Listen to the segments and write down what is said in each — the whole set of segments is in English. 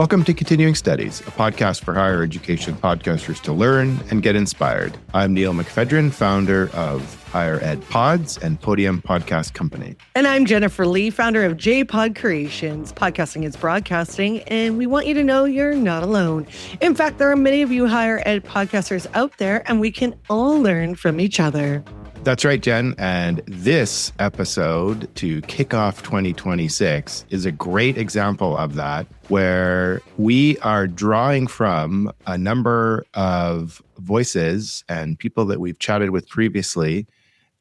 Welcome to Continuing Studies, a podcast for higher education podcasters to learn and get inspired. I'm Neil McFedrin, founder of Higher Ed Pods and Podium Podcast Company. And I'm Jennifer Lee, founder of J-Pod Creations. Podcasting is broadcasting, and we want you to know you're not alone. In fact, there are many of you higher ed podcasters out there, and we can all learn from each other. That's right, Jen. And this episode to kick off 2026 is a great example of that, where we are drawing from a number of voices and people that we've chatted with previously.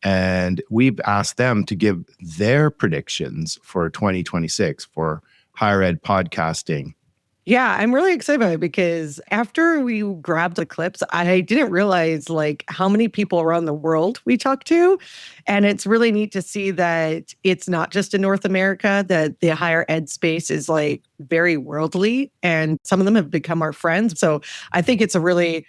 And we've asked them to give their predictions for 2026 for higher ed podcasting. Yeah, I'm really excited about it because after we grabbed the clips, I didn't realize how many people around the world we talked to. And it's really neat to see that it's not just in North America, that the higher ed space is very worldly, and some of them have become our friends. So I think it's a really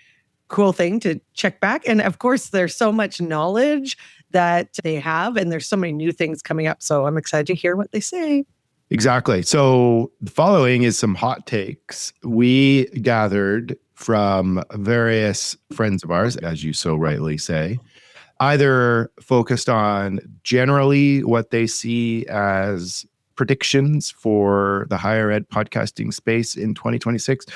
cool thing to check back. And of course, there's so much knowledge that they have, and there's so many new things coming up. So I'm excited to hear what they say. Exactly. So the following is some hot takes we gathered from various friends of ours, as you so rightly say, either focused on generally what they see as predictions for the higher ed podcasting space in 2026,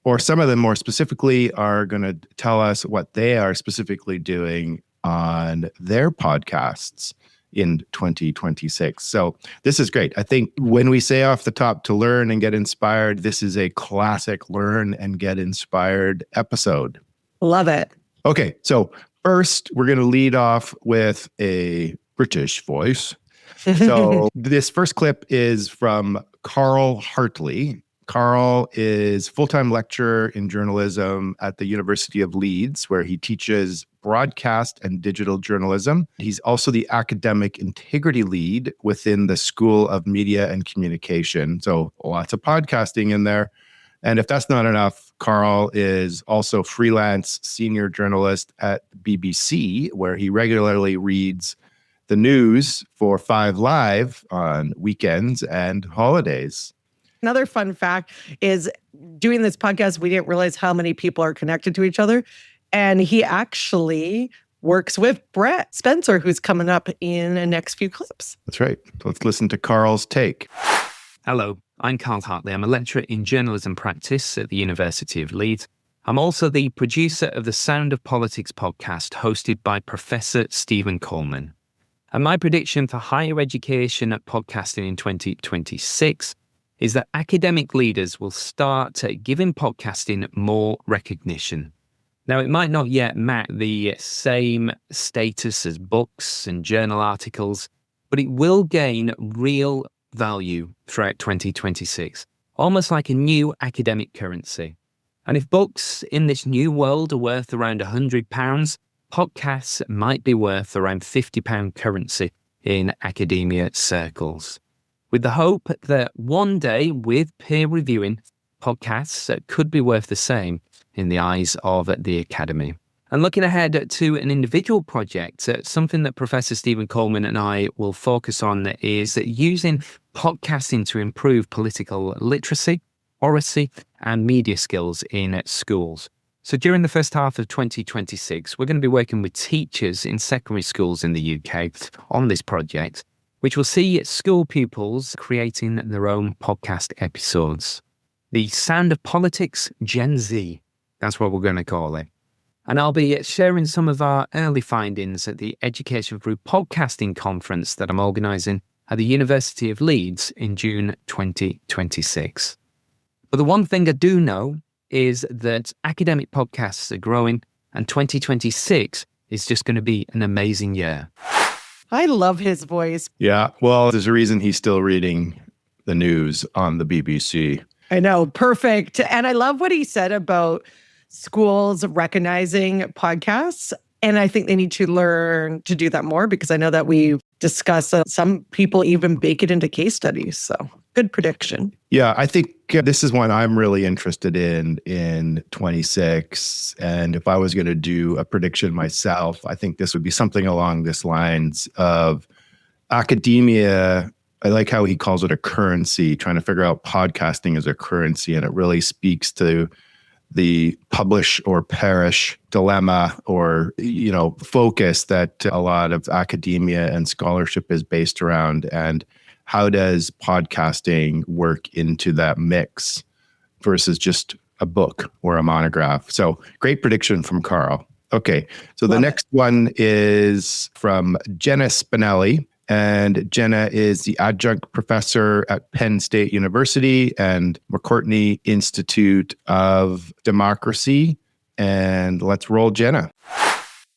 or some of them more specifically are going to tell us what they are specifically doing on their podcasts in 2026. So this is great. I think when we say off the top to learn and get inspired, this is a classic learn and get inspired episode. Love it. Okay, so first we're going to lead off with a British voice. So this first clip is from Carl Hartley. Carl is full-time lecturer in journalism at the University of Leeds, where he teaches broadcast and digital journalism. He's also the academic integrity lead within the School of Media and Communication. So lots of podcasting in there. And if that's not enough, Carl is also freelance senior journalist at BBC, where he regularly reads the news for 5 Live on weekends and holidays. Another fun fact is doing this podcast, we didn't realize how many people are connected to each other. And he actually works with Brett Spencer, who's coming up in the next few clips. That's right. So let's listen to Carl's take. Hello, I'm Carl Hartley. I'm a lecturer in journalism practice at the University of Leeds. I'm also the producer of the Sound of Politics podcast hosted by Professor Stephen Coleman. And my prediction for higher education at podcasting in 2026 is that academic leaders will start giving podcasting more recognition. Now, it might not yet match the same status as books and journal articles, but it will gain real value throughout 2026, almost like a new academic currency. And if books in this new world are worth around £100, podcasts might be worth around £50 currency in academia circles, with the hope that one day, with peer reviewing, podcasts could be worth the same in the eyes of the academy. And looking ahead to an individual project, something that Professor Stephen Coleman and I will focus on is using podcasting to improve political literacy, oracy, and media skills in schools. So during the first half of 2026, we're going to be working with teachers in secondary schools in the UK on this project, which will see school pupils creating their own podcast episodes. The Sound of Politics Gen Z, that's what we're going to call it. And I'll be sharing some of our early findings at the Education Through Podcasting conference that I'm organising at the University of Leeds in June 2026. But the one thing I do know is that academic podcasts are growing, and 2026 is just going to be an amazing year. I love his voice. Yeah, well, there's a reason he's still reading the news on the BBC. I know, perfect. And I love what he said about schools recognizing podcasts. And I think they need to learn to do that more, because I know that we've discussed some people even bake it into case studies. So good prediction. Yeah, I think this is one I'm really interested in 26. And if I was going to do a prediction myself, I think this would be something along this lines of academia I like how he calls it a currency, trying to figure out podcasting as a currency. And it really speaks to the publish or perish dilemma or, focus that a lot of academia and scholarship is based around. And how does podcasting work into that mix versus just a book or a monograph? So great prediction from Carl. Okay, so the next one is from Jenna Spinelle. And Jenna is the adjunct professor at Penn State University and McCourtney Institute of Democracy. And let's roll, Jenna.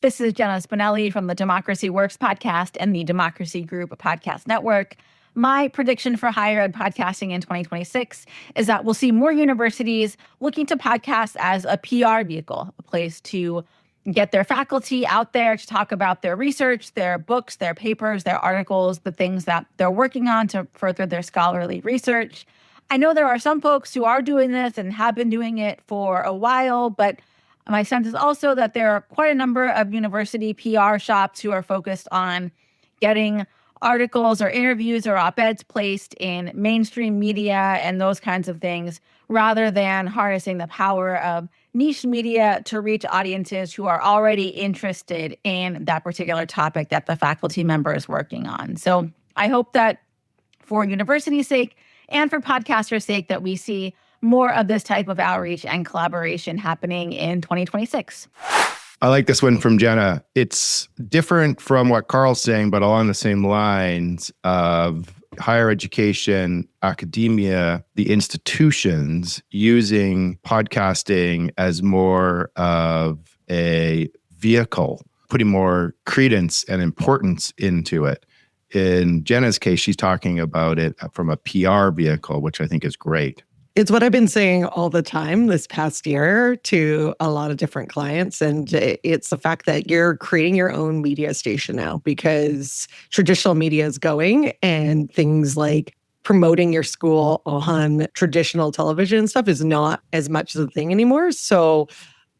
This is Jenna Spinelle from the Democracy Works podcast and the Democracy Group podcast network. My prediction for higher ed podcasting in 2026 is that we'll see more universities looking to podcasts as a PR vehicle, a place to get their faculty out there to talk about their research, their books, their papers, their articles, the things that they're working on to further their scholarly research. I know there are some folks who are doing this and have been doing it for a while, but my sense is also that there are quite a number of university PR shops who are focused on getting articles or interviews or op-eds placed in mainstream media and those kinds of things, rather than harnessing the power of niche media to reach audiences who are already interested in that particular topic that the faculty member is working on. So I hope that for university's sake and for podcasters' sake that we see more of this type of outreach and collaboration happening in 2026. I like this one from Jenna. It's different from what Carl's saying, but along the same lines of higher education, academia, the institutions using podcasting as more of a vehicle, putting more credence and importance into it. In Jenna's case, she's talking about it from a PR vehicle, which I think is great. It's what I've been saying all the time this past year to a lot of different clients. And it's the fact that you're creating your own media station now because traditional media is going and things like promoting your school on traditional television and stuff is not as much of a thing anymore. So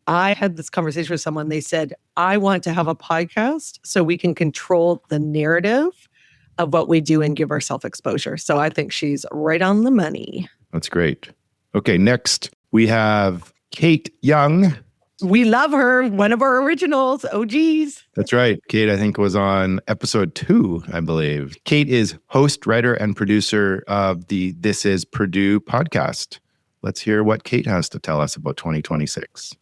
I had this conversation with someone. They said, I want to have a podcast so we can control the narrative of what we do and give ourselves exposure. So I think she's right on the money. That's great. Okay, next we have Kate Young. We love her. One of our originals. Oh, geez. That's right. Kate, I think, was on episode 2, I believe. Kate is host, writer, and producer of the This Is Purdue podcast. Let's hear what Kate has to tell us about 2026.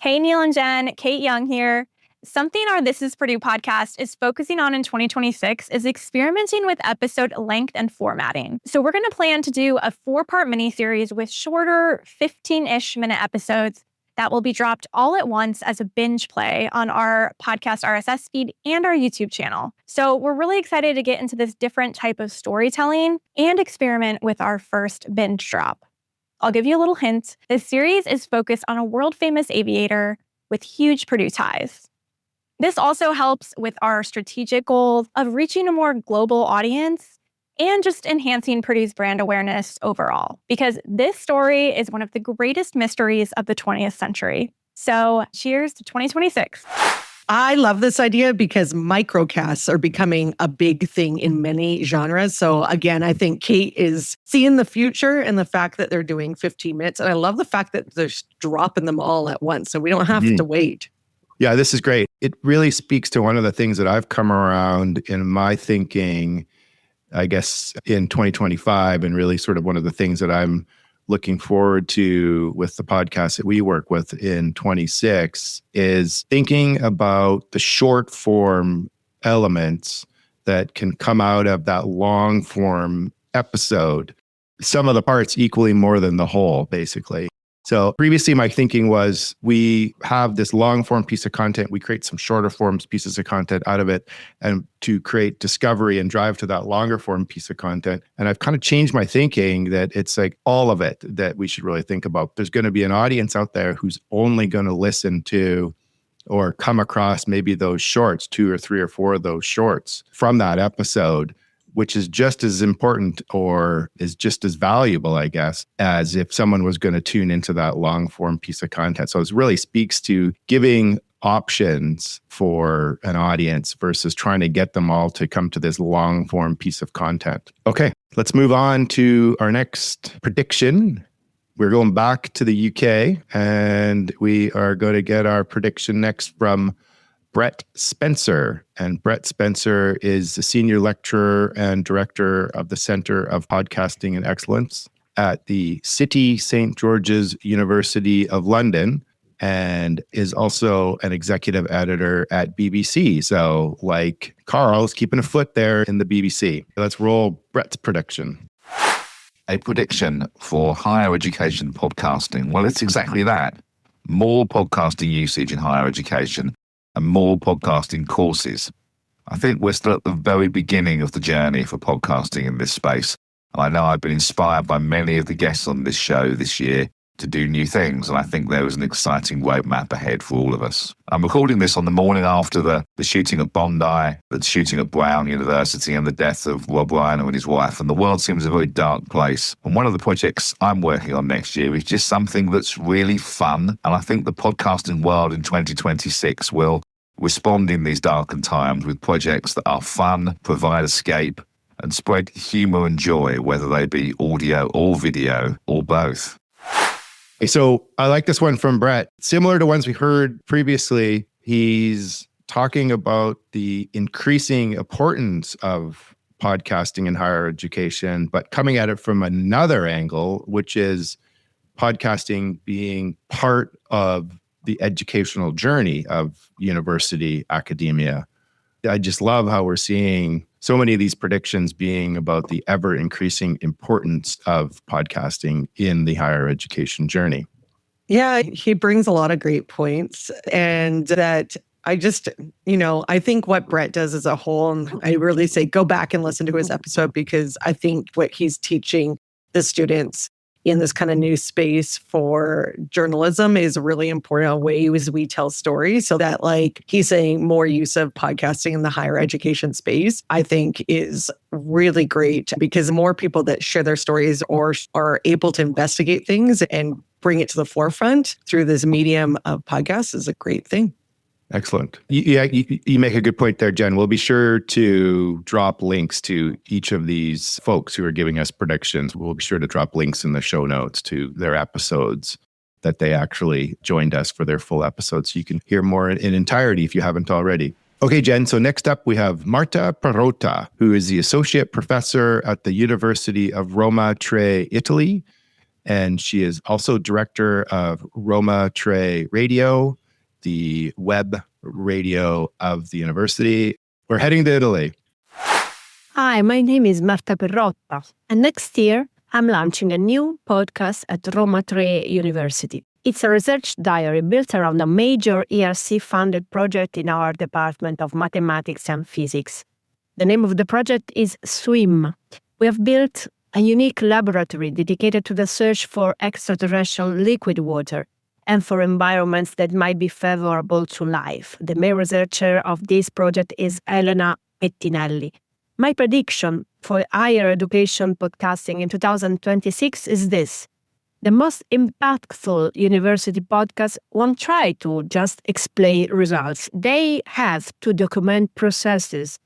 Hey, Neil and Jen. Kate Young here. Something our This Is Purdue podcast is focusing on in 2026 is experimenting with episode length and formatting. So we're going to plan to do a 4-part miniseries with shorter 15-ish minute episodes that will be dropped all at once as a binge play on our podcast RSS feed and our YouTube channel. So we're really excited to get into this different type of storytelling and experiment with our first binge drop. I'll give you a little hint. This series is focused on a world-famous aviator with huge Purdue ties. This also helps with our strategic goal of reaching a more global audience and just enhancing Purdue's brand awareness overall, because this story is one of the greatest mysteries of the 20th century. So cheers to 2026. I love this idea because microcasts are becoming a big thing in many genres. So again, I think Kate is seeing the future and the fact that they're doing 15 minutes. And I love the fact that they're dropping them all at once. So we don't have to wait. Yeah, this is great. It really speaks to one of the things that I've come around in my thinking, I guess, in 2025, and really sort of one of the things that I'm looking forward to with the podcast that we work with in 26 is thinking about the short form elements that can come out of that long form episode. Some of the parts equally more than the whole, basically. So previously, my thinking was we have this long form piece of content. We create some shorter forms pieces of content out of it and to create discovery and drive to that longer form piece of content. And I've kind of changed my thinking that it's like all of it that we should really think about. There's going to be an audience out there who's only going to listen to or come across maybe those shorts, 2 or 3 or 4 of those shorts from that episode, which is just as important or is just as valuable, I guess, as if someone was going to tune into that long form piece of content. So it really speaks to giving options for an audience versus trying to get them all to come to this long form piece of content. Okay, let's move on to our next prediction. We're going back to the UK and we are going to get our prediction next from Brett Spencer. And Brett Spencer is the senior lecturer and director of the Center of Podcasting and Excellence at the City St. George's University of London, and is also an executive editor at BBC. So like Carl's keeping a foot there in the BBC. Let's roll Brett's prediction. A prediction for higher education podcasting. Well, it's exactly that. More podcasting usage in higher education and more podcasting courses. I think we're still at the very beginning of the journey for podcasting in this space. I know I've been inspired by many of the guests on this show this year to do new things, and I think there is an exciting roadmap ahead for all of us. I'm recording this on the morning after the shooting at Bondi, the shooting at Brown University, and the death of Rob Reiner and his wife, and the world seems a very dark place. And one of the projects I'm working on next year is just something that's really fun, and I think the podcasting world in 2026 will respond in these darkened times with projects that are fun, provide escape, and spread humor and joy, whether they be audio or video or both. So I like this one from Brett. Similar to ones we heard previously, he's talking about the increasing importance of podcasting in higher education, but coming at it from another angle, which is podcasting being part of the educational journey of university academia. I just love how we're seeing so many of these predictions being about the ever increasing importance of podcasting in the higher education journey. Yeah, he brings a lot of great points. And that I just, I think what Brett does as a whole, and I really say go back and listen to his episode, because I think what he's teaching the students in this kind of new space for journalism is really important ways we tell stories. So that, like he's saying, more use of podcasting in the higher education space, I think is really great, because more people that share their stories or are able to investigate things and bring it to the forefront through this medium of podcasts is a great thing. Excellent. You make a good point there, Jen. We'll be sure to drop links to each of these folks who are giving us predictions. We'll be sure to drop links in the show notes to their episodes that they actually joined us for their full episodes. So you can hear more in entirety if you haven't already. Okay, Jen. So next up, we have Marta Perrotta, who is the associate professor at the University of Roma Tre, Italy. And she is also director of Roma Tre Radio, the web radio of the university. We're heading to Italy. Hi, my name is Marta Perrotta, and next year I'm launching a new podcast at Roma Tre University. It's a research diary built around a major ERC-funded project in our Department of Mathematics and Physics. The name of the project is SWIM. We have built a unique laboratory dedicated to the search for extraterrestrial liquid water and for environments that might be favorable to life. The main researcher of this project is Elena Pettinelli. My prediction for higher education podcasting in 2026 is this. The most impactful university podcasts won't try to just explain results. They have to document processes.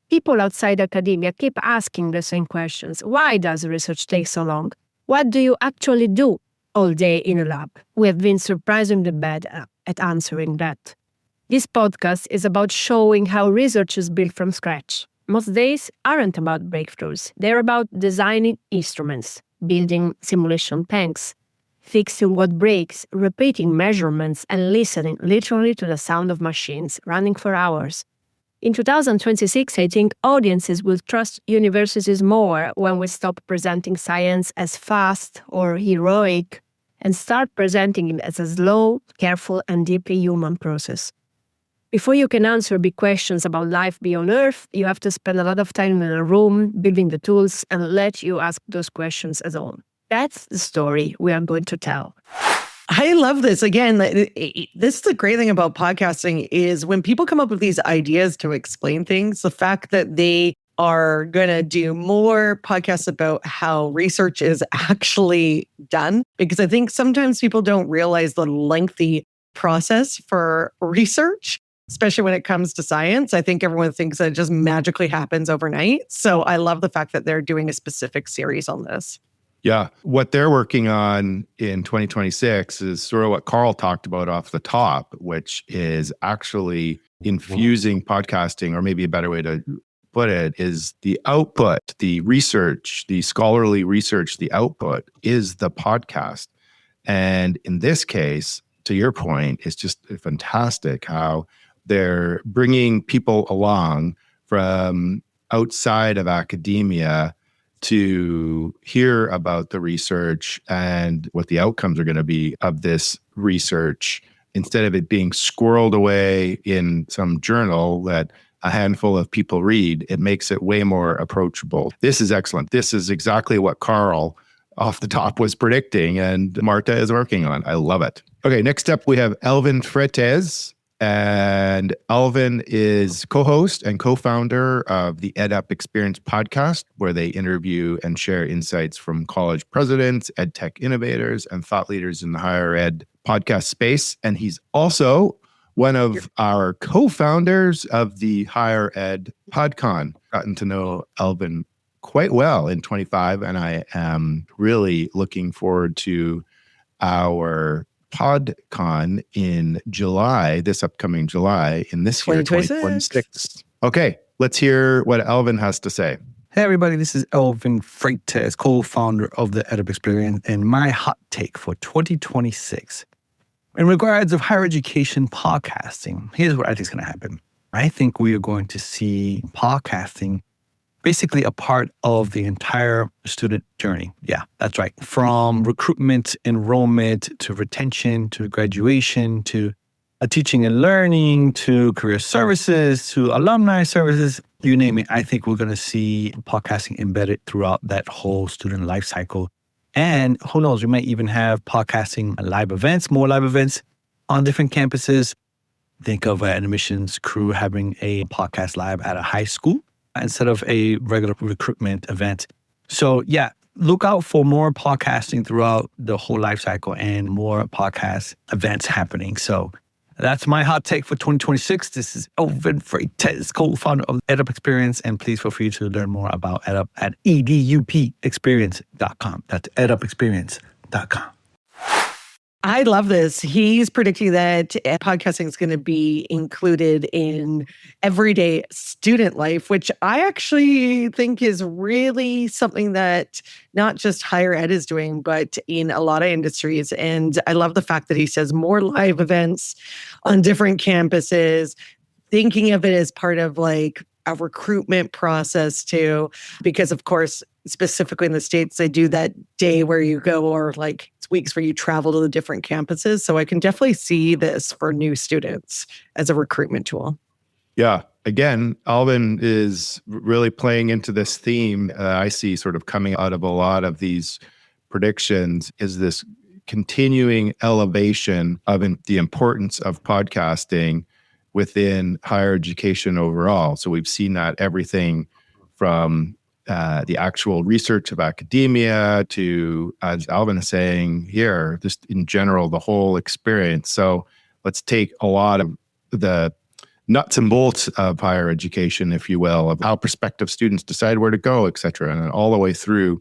People outside academia keep asking the same questions. Why does research take so long? What do you actually do all day in a lab? We have been surprisingly bad at answering that. This podcast is about showing how research is built from scratch. Most days aren't about breakthroughs. They're about designing instruments, building simulation tanks, fixing what breaks, repeating measurements, and listening literally to the sound of machines running for hours. In 2026, I think audiences will trust universities more when we stop presenting science as fast or heroic and start presenting it as a slow, careful, and deeply human process. Before you can answer big questions about life beyond Earth, you have to spend a lot of time in a room building the tools and let you ask those questions alone. That's the story we are going to tell. I love this. Again, this is the great thing about podcasting is when people come up with these ideas to explain things, the fact that they are going to do more podcasts about how research is actually done, because I think sometimes people don't realize the lengthy process for research, especially when it comes to science. I think everyone thinks that it just magically happens overnight. So I love the fact that they're doing a specific series on this. Yeah. What they're working on in 2026 is sort of what Carl talked about off the top, which is actually infusing podcasting, or maybe a better way to put it is the output, the research, the scholarly research, the output is the podcast. And in this case, to your point, it's just fantastic how they're bringing people along from outside of academia to hear about the research and what the outcomes are going to be of this research, instead of it being squirreled away in some journal that a handful of people read. It makes it way more approachable. This is excellent. This is exactly what Carl off the top was predicting and Marta is working on. I love it. Okay, next up we have Elvin Freytes. And Elvin is co-host and co-founder of the EdUp Experience podcast, where they interview and share insights from college presidents, ed tech innovators, and thought leaders in the higher ed podcast space. And he's also one of our co-founders of the Higher Ed PodCon. Gotten to know Elvin quite well in 25, and I am really looking forward to our PodCon in July, this upcoming July, in this year, 2026. Okay, let's hear what Elvin has to say. Hey everybody, this is Elvin Freytes, co-founder of the EdUp Experience, and my hot take for 2026. In regards of higher education podcasting, here's what I think is going to happen. I think we are going to see podcasting basically a part of the entire student journey. Yeah, that's right. From recruitment, enrollment, to retention, to graduation, to teaching and learning, to career services, to alumni services, you name it. I think we're going to see podcasting embedded throughout that whole student life cycle. And who knows, we might even have podcasting live events, more live events on different campuses. Think of an admissions crew having a podcast live at a high school instead of a regular recruitment event. So yeah, look out for more podcasting throughout the whole life cycle and more podcast events happening. So that's my hot take for 2026. This is Elvin Freytes, co-founder of EdUp Experience. And please feel free to learn more about EdUp at edupexperience.com. That's edupexperience.com. I love this. He's predicting that podcasting is going to be included in everyday student life, which I actually think is really something that not just higher ed is doing, but in a lot of industries. And I love the fact that he says more live events on different campuses, thinking of it as part of like a recruitment process too, because of course, specifically in the States, they do that day where you go, or like weeks where you travel to the different campuses. So I can definitely see this for new students as a recruitment tool. Yeah. Again, Elvin is really playing into this theme I see sort of coming out of a lot of these predictions, is this continuing elevation of the importance of podcasting within higher education overall. So we've seen that everything from the actual research of academia to, as Elvin is saying here, just in general, the whole experience. So let's take a lot of the nuts and bolts of higher education, if you will, of how prospective students decide where to go, et cetera, and all the way through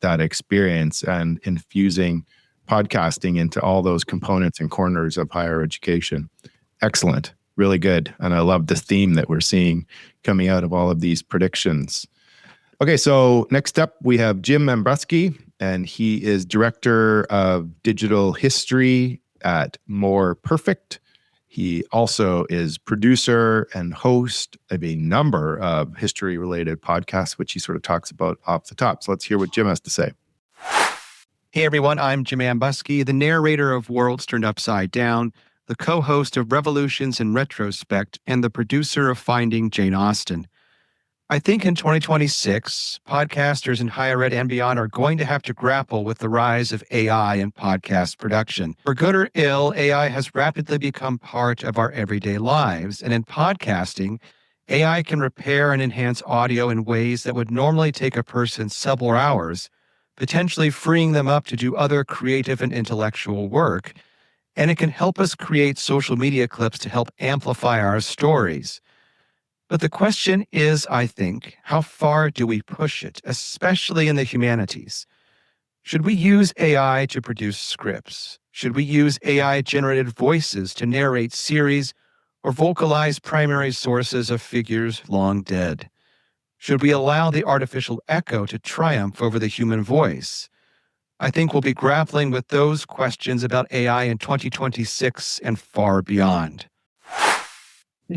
that experience and infusing podcasting into all those components and corners of higher education. Excellent. Really good. And I love this theme that we're seeing coming out of all of these predictions. Okay, so next up we have Jim Ambuske, and he is Director of Digital History at More Perfect. He also is producer and host of a number of history-related podcasts, which he sort of talks about off the top. So let's hear what Jim has to say. Hey everyone, I'm Jim Ambuske, the narrator of Worlds Turned Upside Down, the co-host of Revolutions in Retrospect, and the producer of Finding Jane Austen. I think in 2026, podcasters in higher ed and beyond are going to have to grapple with the rise of AI in podcast production. For good or ill, AI has rapidly become part of our everyday lives. And in podcasting, AI can repair and enhance audio in ways that would normally take a person several hours, potentially freeing them up to do other creative and intellectual work. and it can help us create social media clips to help amplify our stories. But the question is, I think, how far do we push it, especially in the humanities? Should we use AI to produce scripts? Should we use AI-generated voices to narrate series or vocalize primary sources of figures long dead? Should we allow the artificial echo to triumph over the human voice? I think we'll be grappling with those questions about AI in 2026 and far beyond.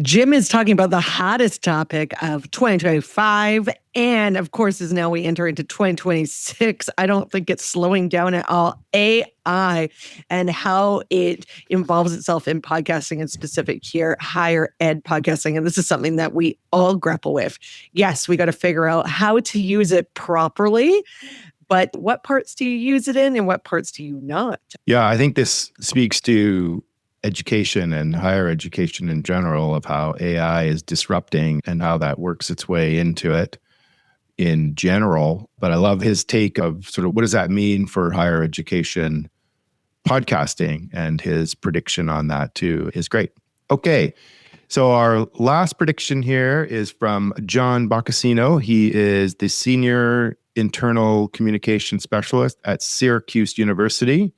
Jim is talking about the hottest topic of 2025. And of course, as now we enter into 2026, I don't think it's slowing down at all. AI and how it involves itself in podcasting, and specific here, higher ed podcasting. And this is something that we all grapple with. Yes, we got to figure out how to use it properly. But what parts do you use it in and what parts do you not? Yeah, I think this speaks to education and higher education in general, of how AI is disrupting and how that works its way into it in general. But I love his take of sort of what does that mean for higher education podcasting, and his prediction on that too is great. Okay. So our last prediction here is from John Boccacino. He is the Senior Internal Communication Specialist at Syracuse University,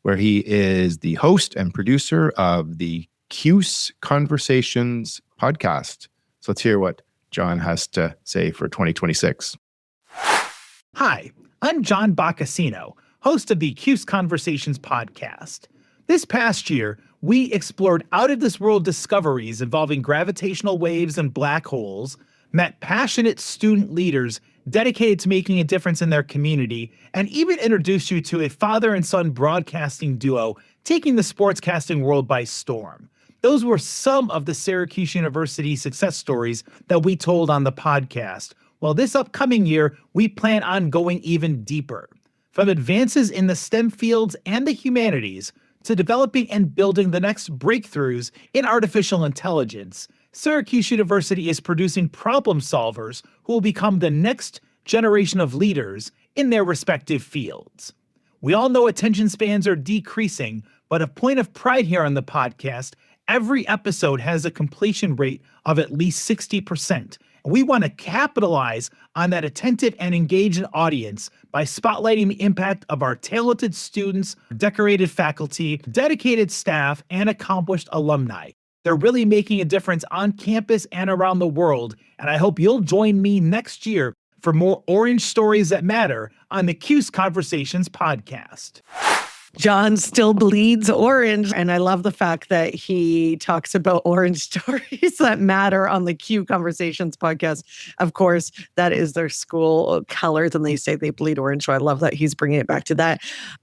where he is the host and producer of the CUSE Conversations podcast. So let's hear what John has to say for 2026. Hi, I'm John Boccacino, host of the CUSE Conversations podcast. This past year, we explored out-of-this-world discoveries involving gravitational waves and black holes, met passionate student leaders dedicated to making a difference in their community, and even introduced you to a father and son broadcasting duo taking the sportscasting world by storm. Those were some of the Syracuse University success stories that we told on the podcast. Well, this upcoming year, we plan on going even deeper. From advances in the STEM fields and the humanities to developing and building the next breakthroughs in artificial intelligence, Syracuse University is producing problem solvers who will become the next generation of leaders in their respective fields. We all know attention spans are decreasing, but a point of pride here on the podcast, every episode has a completion rate of at least 60%. And we want to capitalize on that attentive and engaged audience by spotlighting the impact of our talented students, decorated faculty, dedicated staff, and accomplished alumni. They're really making a difference on campus and around the world, and I hope you'll join me next year for more orange stories that matter on the CUSE Conversations podcast. John still bleeds orange, and I love the fact that he talks about orange stories that matter on the Q Conversations podcast. Of course, that is their school colors, and they say they bleed orange, so I love that he's bringing it back to that.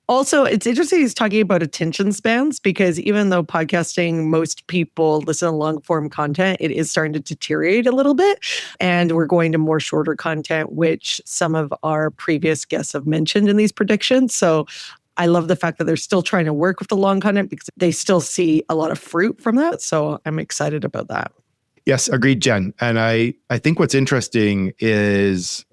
Also, it's interesting he's talking about attention spans, because even though podcasting, most people listen to long form content, it is starting to deteriorate a little bit, and we're going to more shorter content, which some of our previous guests have mentioned in these predictions. So I love the fact that they're still trying to work with the long content because they still see a lot of fruit from that. So I'm excited about that. Yes, agreed, Jen. And I think what's interesting is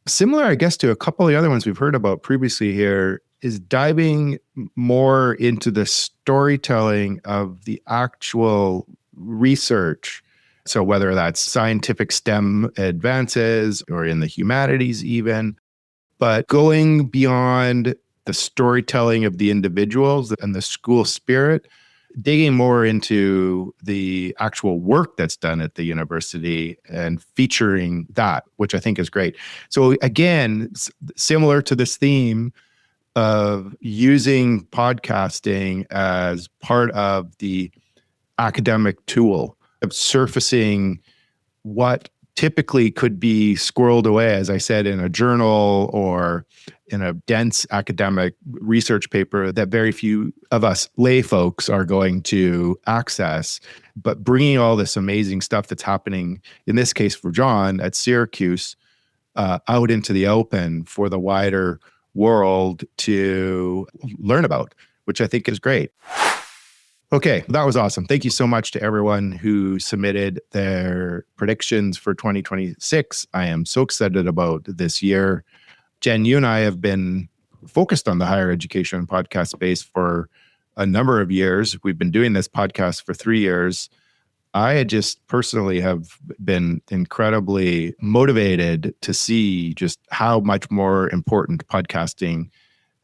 similar, I guess, to a couple of the other ones we've heard about previously here, is diving more into the storytelling of the actual research. So whether that's scientific STEM advances or in the humanities even, but going beyond the storytelling of the individuals and the school spirit, digging more into the actual work that's done at the university and featuring that, which I think is great. So again, similar to this theme of using podcasting as part of the academic tool of surfacing what typically could be squirreled away, as I said, in a journal or in a dense academic research paper that very few of us lay folks are going to access. But bringing all this amazing stuff that's happening, in this case for John at Syracuse, out into the open for the wider world to learn about, which I think is great. Okay, that was awesome. Thank you so much to everyone who submitted their predictions for 2026. I am so excited about this year. Jen, you and I have been focused on the higher education podcast space for a number of years. We've been doing this podcast for 3 years. I just personally have been incredibly motivated to see just how much more important podcasting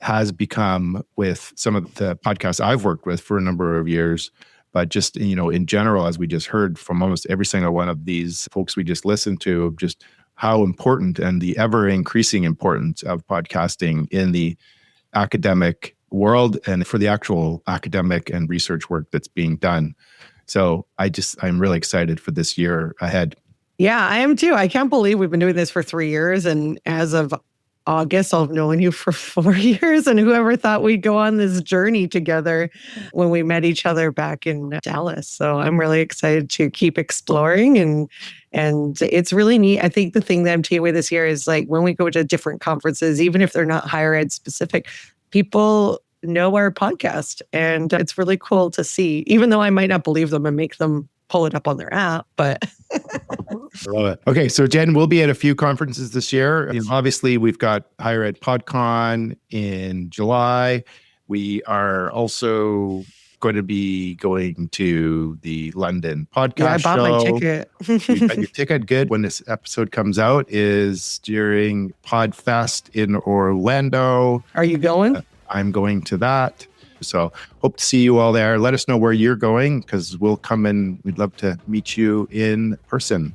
has become with some of the podcasts I've worked with for a number of years. But just, in general, as we just heard from almost every single one of these folks we just listened to, just how important and the ever increasing importance of podcasting in the academic world and for the actual academic and research work that's being done. So I'm really excited for this year ahead. Yeah, I am too. I can't believe we've been doing this for 3 years. And as of August, I've known you for 4 years. And whoever thought we'd go on this journey together when we met each other back in Dallas. So I'm really excited to keep exploring. And it's really neat. I think the thing that I'm taking away this year is like when we go to different conferences, even if they're not higher ed specific, people know our podcast. And it's really cool to see, even though I might not believe them and make them pull it up on their app, but I love it. Okay, so Jen, we'll be at a few conferences this year. Obviously, we've got Higher Ed PodCon in July. We are also going to be going to the London podcast show. I bought my ticket. You got your ticket. Good. When this episode comes out is during PodFest in Orlando. Are you going? I'm going to that. So hope to see you all there. Let us know where you're going because we'll come and we'd love to meet you in person.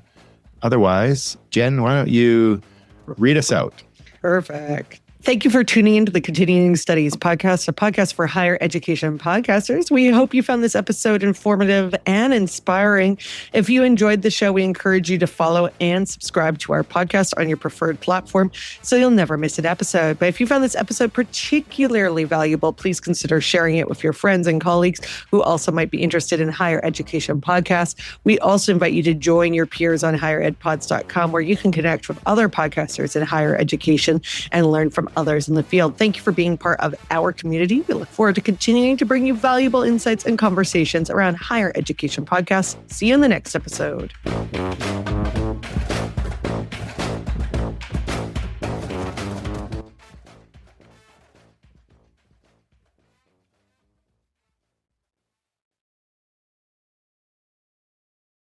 Otherwise, Jen, why don't you read us out? Perfect. Thank you for tuning into the Continuing Studies podcast, a podcast for higher education podcasters. We hope you found this episode informative and inspiring. If you enjoyed the show, we encourage you to follow and subscribe to our podcast on your preferred platform so you'll never miss an episode. But if you found this episode particularly valuable, please consider sharing it with your friends and colleagues who also might be interested in higher education podcasts. We also invite you to join your peers on higheredpods.com, where you can connect with other podcasters in higher education and learn from others in the field. Thank you for being part of our community. We look forward to continuing to bring you valuable insights and conversations around higher education podcasts. See you in the next episode.